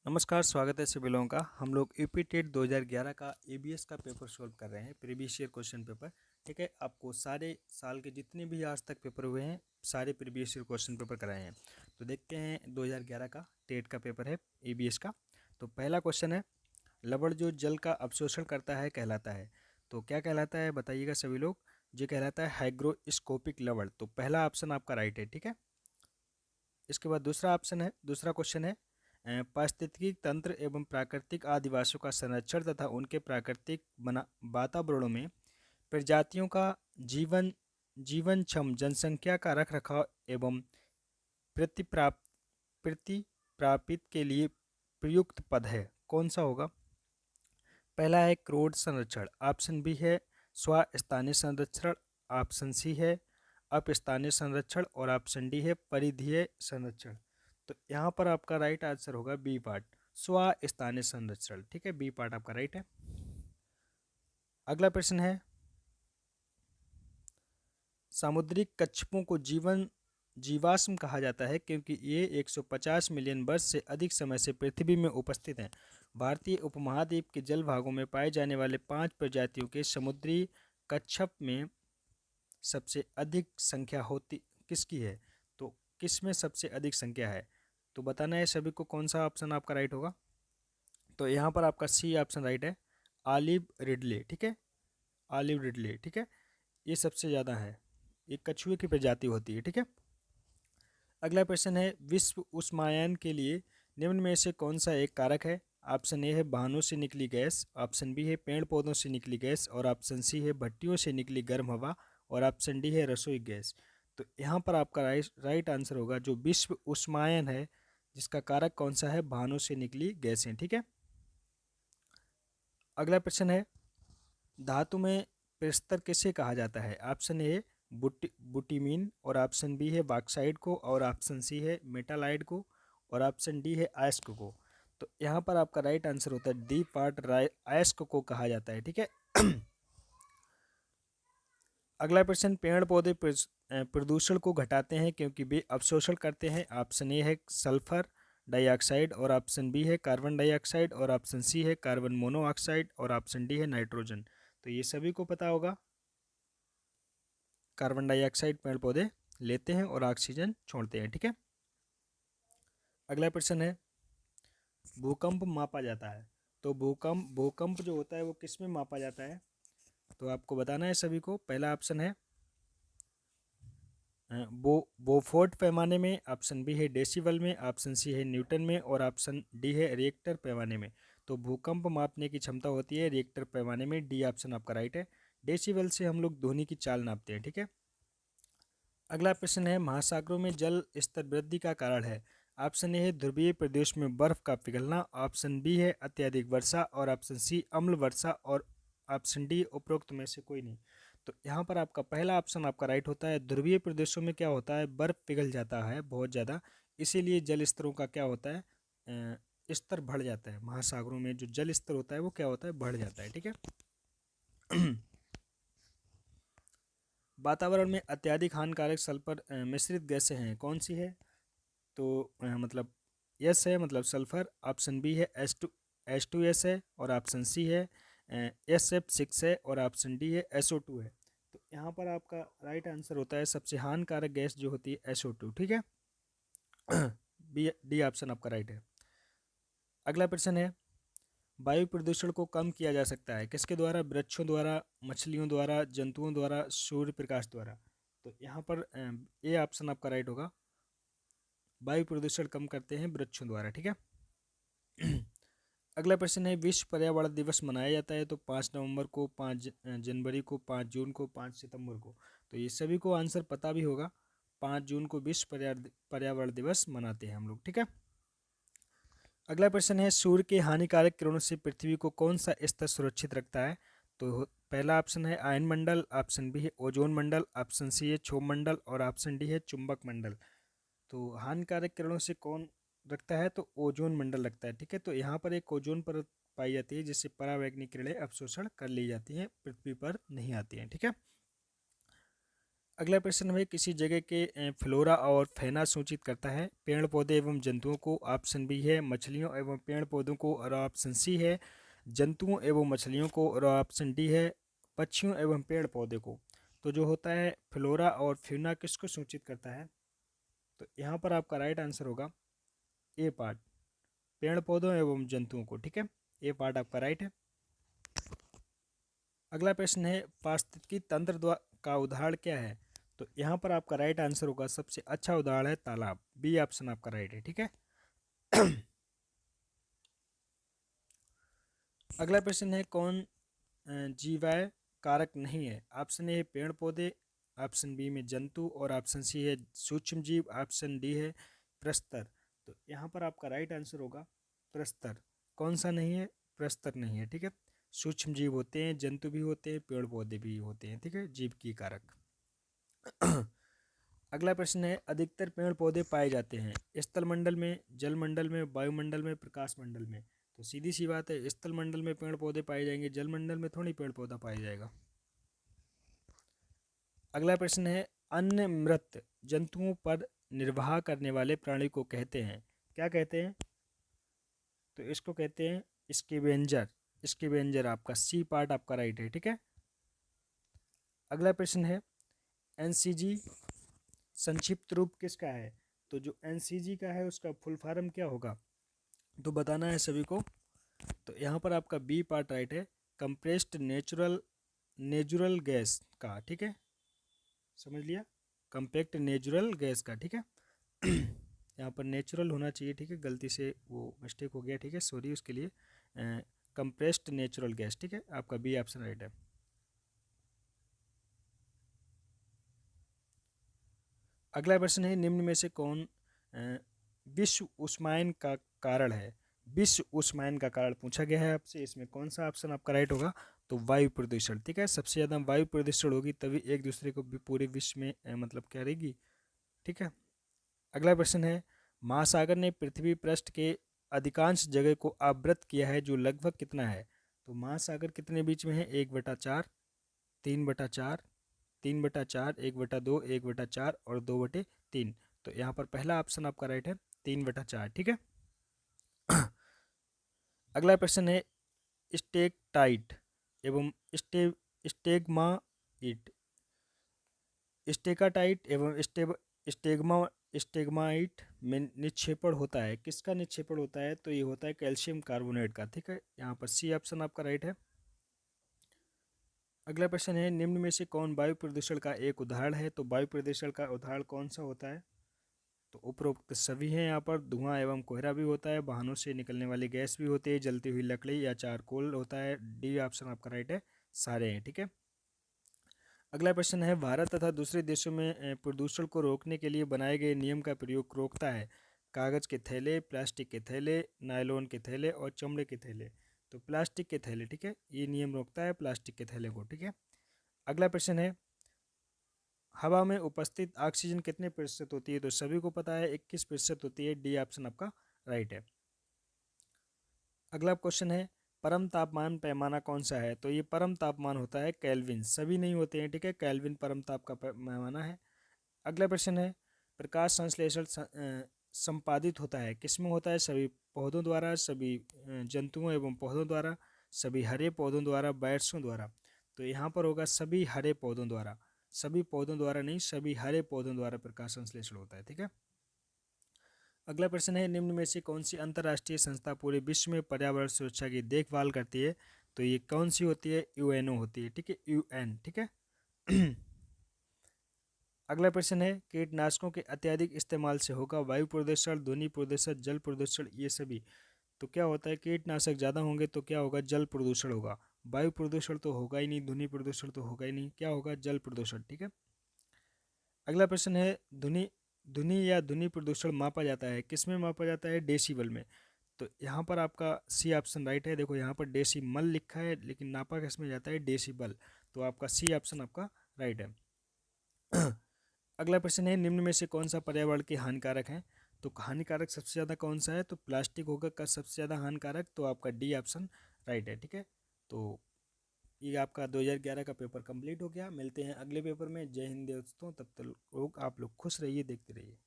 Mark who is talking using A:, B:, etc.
A: नमस्कार, स्वागत है सभी लोगों का। हम लोग यूपी टेट 2011 का एबीएस का पेपर सॉल्व कर रहे हैं, प्रीवियस ईयर क्वेश्चन पेपर। ठीक है, आपको सारे साल के जितने भी आज तक पेपर हुए हैं सारे प्रीवियस ईयर क्वेश्चन पेपर कराए हैं। तो देखते हैं 2011 का टेट का पेपर है एबीएस का। तो पहला क्वेश्चन है, लवण जो जल का अवशोषण करता है कहलाता है। तो क्या कहलाता है बताइएगा सभी लोग। जो कहलाता है हाइग्रोस्कोपिक लवण। तो पहला ऑप्शन आपका राइट है। ठीक है, इसके बाद दूसरा क्वेश्चन है, पारिस्थितिकी तंत्र एवं प्राकृतिक आदिवासियों का संरक्षण तथा उनके प्राकृतिक बना वातावरणों में प्रजातियों का जीवन जीवनक्षम जनसंख्या का रख रखाव एवं प्रतिप्राप प्रतिप्रापित के लिए प्रयुक्त पद है, कौन सा होगा। पहला है क्रोड संरक्षण, ऑप्शन बी है स्वस्थानीय संरक्षण, ऑप्शन सी है अपस्थानीय संरक्षण और ऑप्शन डी है परिधीय संरक्षण। तो यहाँ पर आपका राइट आंसर होगा बी पार्ट, स्वस्थानीय संरक्षण। ठीक है, बी पार्ट आपका राइट है। अगला प्रश्न है, सामुद्रिक कच्छपों को जीवाश्म कहा जाता है क्योंकि ये 150 मिलियन वर्ष से अधिक समय से पृथ्वी में उपस्थित हैं। भारतीय उपमहाद्वीप के जल भागों में पाए जाने वाले 5 प्रजातियों के समुद्री कच्छप में सबसे अधिक संख्या होती किसकी है। तो किस में सबसे अधिक संख्या है, तो बताना है सभी को कौन सा ऑप्शन आपका राइट होगा। तो यहाँ पर आपका सी ऑप्शन राइट है, ऑलिव रिडले। ठीक है, ऑलिव रिडले। ठीक है, ये सबसे ज़्यादा है, ये कछुए की प्रजाति होती है। ठीक है, अगला प्रश्न है, विश्व उष्मायन के लिए निम्न में से कौन सा एक कारक है। ऑप्शन ए है वाहनों से निकली गैस, ऑप्शन बी है पेड़ पौधों से निकली गैस और ऑप्शन सी है भट्टियों से निकली गर्म हवा और ऑप्शन डी है रसोई गैस। तो यहाँ पर आपका राइट आंसर होगा जो विश्व उष्मायन है, जिसका कारक कौन सा है, वाहनों से निकली गैसें। ठीक है, अगला प्रश्न है, धातु में प्रस्तर किसे कहा जाता है। ऑप्शन ए बुटीमीन और ऑप्शन बी है बॉक्साइड को और ऑप्शन सी है मेटालाइट को और ऑप्शन डी है अयस्क को। तो यहाँ पर आपका राइट आंसर होता है डी पार्ट, अयस्क को कहा जाता है। ठीक है, अगला प्रश्न, पेड़ पौधे प्रदूषण को घटाते हैं क्योंकि वे अवशोषण करते हैं। ऑप्शन ए है सल्फर डाइऑक्साइड और ऑप्शन बी है कार्बन डाइऑक्साइड और ऑप्शन सी है कार्बन मोनोऑक्साइड और ऑप्शन डी है नाइट्रोजन। तो ये सभी को पता होगा, कार्बन डाइऑक्साइड पेड़ पौधे लेते हैं और ऑक्सीजन छोड़ते हैं। ठीक है, अगला प्रश्न है, भूकंप मापा जाता है। तो भूकंप जो होता है वो किस में मापा जाता है, तो आपको बताना है सभी को। पहला ऑप्शन है बोफोर्ट पैमाने में, ऑप्शन बी है डेसिबल में, ऑप्शन सी है न्यूटन में और ऑप्शन डी है रिएक्टर पैमाने में। तो भूकंप मापने की क्षमता होती है रिएक्टर पैमाने में, डी ऑप्शन आपका राइट है। डेसिबल से हम लोग ध्वनि की चाल नापते हैं। ठीक है, अगला प्रश्न है, महासागरों में जल स्तर वृद्धि का कारण है। ऑप्शन ए है ध्रुवीय प्रदेश में बर्फ का पिघलना, ऑप्शन बी है अत्यधिक वर्षा और ऑप्शन सी अम्ल वर्षा और ऑप्शन डी उपरोक्त में से कोई नहीं। तो यहाँ पर आपका पहला ऑप्शन आपका राइट होता है, ध्रुवीय प्रदेशों में क्या होता है, बर्फ पिघल जाता है बहुत ज़्यादा, इसीलिए जल स्तरों का क्या होता है, स्तर बढ़ जाता है। महासागरों में जो जल स्तर होता है वो क्या होता है, बढ़ जाता है। ठीक है, वातावरण में अत्यधिक हानिकारक सल्फर मिश्रित गैसें हैं, कौन सी है। तो मतलब यस है, मतलब सल्फर। ऑप्शन बी है H2S है और ऑप्शन सी है SF6 है और ऑप्शन डी है SO2 है। तो यहाँ पर आपका राइट आंसर होता है सबसे हानिकारक गैस जो होती है SO2। ठीक है, बी डी ऑप्शन आपका राइट है। अगला प्रश्न है, वायु प्रदूषण को कम किया जा सकता है किसके द्वारा, वृक्षों द्वारा, मछलियों द्वारा, जंतुओं द्वारा, सूर्य प्रकाश द्वारा। तो यहाँ पर ए ऑप्शन आपका राइट होगा, वायु प्रदूषण कम करते हैं वृक्षों द्वारा। ठीक है, अगला प्रश्न है, विश्व पर्यावरण दिवस मनाया जाता है तो 5 नवंबर को, 5 जनवरी को, 5 जून को, 5 सितंबर को। तो ये सभी को आंसर पता भी होगा, 5 जून को विश्व पर्यावरण दिवस मनाते हैं हम लोग। ठीक है, अगला प्रश्न है, सूर्य के हानिकारक किरणों से पृथ्वी को कौन सा स्तर सुरक्षित रखता है। तो पहला ऑप्शन है आयन मंडल, ऑप्शन बी है ओजोन मंडल, ऑप्शन सी है क्षोभ मंडल और ऑप्शन डी है चुंबक मंडल। तो हानिकारक किरणों से कौन रखता है, तो ओजोन मंडल रखता है। ठीक है, तो यहाँ पर एक ओजोन परत पाई जाती है जिससे परावैंगनिक किरणें अवशोषण कर ली जाती हैं, पृथ्वी पर नहीं आती हैं। ठीक है, अगला प्रश्न है किसी जगह के फ्लोरा और फैना सूचित करता है। पेड़ पौधे एवं जंतुओं को, ऑप्शन बी है मछलियों एवं पेड़ पौधों को, और ऑप्शन सी है जंतुओं एवं मछलियों को, और ऑप्शन डी है पक्षियों एवं पेड़ पौधे को। तो जो होता है फ्लोरा और फ्यूना किसको सूचित करता है? तो यहाँ पर आपका राइट आंसर होगा ए पार्ट, पेड़ पौधों एवं जंतुओं को। ठीक है, ए पार्ट आपका राइट है। अगला प्रश्न है पारिस्थितिकी तंत्र का उदाहरण क्या है? तो यहाँ पर आपका राइट आंसर होगा सबसे अच्छा उदाहरण है तालाब, बी ऑप्शन आपका राइट है। ठीक है। अगला प्रश्न है कौन जीवाय कारक नहीं है? ऑप्शन ए पेड़ पौधे, ऑप्शन बी में जंतु, और ऑप्शन सी है सूक्ष्म जीव, ऑप्शन डी है प्रस्तर। तो यहाँ पर आपका राइट आंसर होगा प्रस्तर। कौन सा नहीं है? प्रस्तर नहीं है। ठीक है, सूक्ष्म जीव होते हैं, जंतु भी होते हैं, पेड़ पौधे भी होते हैं। ठीक है, जीव की कारक। अगला प्रश्न है अधिकतर पेड़ पौधे पाए जाते हैं स्थल मंडल में, जल मंडल में, वायुमंडल में, प्रकाश मंडल में। तो सीधी सी बात है, स्थल मंडल में पेड़ पौधे पाए जाएंगे, जल मंडल में थोड़ी पेड़ पौधा पाया जाएगा। अगला प्रश्न है अन्य मृत जंतुओं पर निर्वाह करने वाले प्राणी को कहते हैं, क्या कहते हैं? तो इसको कहते हैं स्कैवेंजर। स्कैवेंजर आपका सी पार्ट आपका राइट है। ठीक है। अगला प्रश्न है एनसीजी संक्षिप्त रूप किसका है? तो जो एनसीजी का है उसका फुल फॉर्म क्या होगा, तो बताना है सभी को। तो यहाँ पर आपका बी पार्ट राइट है, कंप्रेस्ड नेचुरल गैस का। ठीक है, समझ लिया, कंपैक्ट नेचुरल गैस का। ठीक है। यहाँ पर नेचुरल होना चाहिए। ठीक है, गलती से वो मिस्टेक हो गया। ठीक है, सॉरी उसके लिए। Compressed natural gas. ठीक है, आपका बी ऑप्शन राइट है। अगला प्रश्न है निम्न में से कौन विश्व उष्मायन का कारण है? विश्व उष्मायन का कारण पूछा गया है आपसे, इसमें कौन सा ऑप्शन आपका राइट होगा? तो वायु प्रदूषण। ठीक है, सबसे ज़्यादा वायु प्रदूषण होगी तभी एक दूसरे को भी पूरे विश्व में मतलब क्या रहेगी। ठीक है। अगला प्रश्न है महासागर ने पृथ्वी पृष्ठ के अधिकांश जगह को आवृत किया है जो लगभग कितना है? तो महासागर कितने बीच में है? 1/4, 3/4, 3/4, 1/2, 1/4 और 2/3। तो यहाँ पर पहला ऑप्शन आपका राइट है, 3/4। ठीक है। अगला प्रश्न है स्टेकटाइट एवं स्टेगमाइट, स्टेकाटाइट एवं स्टेगमाइट में निक्षेपण होता है, किसका निक्षेपण होता है? तो ये होता है कैल्शियम कार्बोनेट का। ठीक है, यहाँ पर सी ऑप्शन आपका राइट है। अगला प्रश्न है निम्न में से कौन वायु प्रदूषण का एक उदाहरण है? तो वायु प्रदूषण का उदाहरण कौन सा होता है? तो उपरोक्त सभी हैं। यहाँ पर धुआं एवं कोहरा भी होता है, वाहनों से निकलने वाली गैस भी होती है, जलती हुई लकड़ी या चारकोल होता है। डी ऑप्शन आपका राइट है, सारे हैं। ठीक है। अगला प्रश्न है भारत तथा दूसरे देशों में प्रदूषण को रोकने के लिए बनाए गए नियम का प्रयोग रोकता है? कागज के थैले, प्लास्टिक के थैले, नायलॉन के थैले और चमड़े के थैले। तो प्लास्टिक के थैले। ठीक है, ये नियम रोकता है प्लास्टिक के थैले को। ठीक है। अगला प्रश्न है हवा में उपस्थित ऑक्सीजन कितने प्रतिशत होती है? तो सभी को पता है 21% होती है। डी ऑप्शन आपका राइट है। अगला क्वेश्चन है परम तापमान पैमाना कौन सा है? तो ये परम तापमान होता है केल्विन, सभी नहीं होते हैं। ठीक है, केल्विन परम ताप का पैमाना है। अगला प्रश्न है प्रकाश संश्लेषण संपादित होता है किसमें होता है? सभी पौधों द्वारा, सभी जंतुओं एवं पौधों द्वारा, सभी हरे पौधों द्वारा, बैट्सों द्वारा। तो यहाँ पर होगा सभी हरे पौधों द्वारा, सभी पौधों द्वारा नहीं, सभी हरे पौधों द्वारा प्रकाश संश्लेषण होता है। ठीक है। अगला प्रश्न है निम्न में से कौन सी अंतर्राष्ट्रीय संस्था पूरे विश्व में पर्यावरण सुरक्षा की देखभाल करती है? तो ये कौन सी होती है? यूएनओ होती है। ठीक है, यूएन। ठीक है। अगला प्रश्न है कीटनाशकों के अत्यधिक इस्तेमाल से होगा वायु प्रदूषण, ध्वनि प्रदूषण, जल प्रदूषण, ये सभी। तो क्या होता है कीटनाशक ज़्यादा होंगे तो क्या होगा? जल प्रदूषण होगा। वायु प्रदूषण तो होगा ही नहीं, ध्वनि प्रदूषण तो होगा ही नहीं, क्या होगा? जल प्रदूषण। ठीक है। अगला प्रश्न है ध्वनि ध्वनि या ध्वनि प्रदूषण मापा जाता है किसमें मापा जाता है? डेसिबल में। तो यहाँ पर आपका सी ऑप्शन राइट है। देखो यहाँ पर डेसिमल लिखा है लेकिन नापा किसमें जाता है? डेसिबल। तो आपका सी ऑप्शन आपका राइट है। अगला प्रश्न है निम्न में से कौन सा पर्यावरण के हानिकारक है? तो हानिकारक सबसे ज़्यादा कौन सा है? तो प्लास्टिक होगा का सबसे ज़्यादा हानिकारक, तो आपका डी ऑप्शन राइट है। ठीक है। तो ये आपका 2011 का पेपर कंप्लीट हो गया। मिलते हैं अगले पेपर में। जय हिंद दोस्तों, तब तक लोग आप लोग खुश रहिए, देखते रहिए।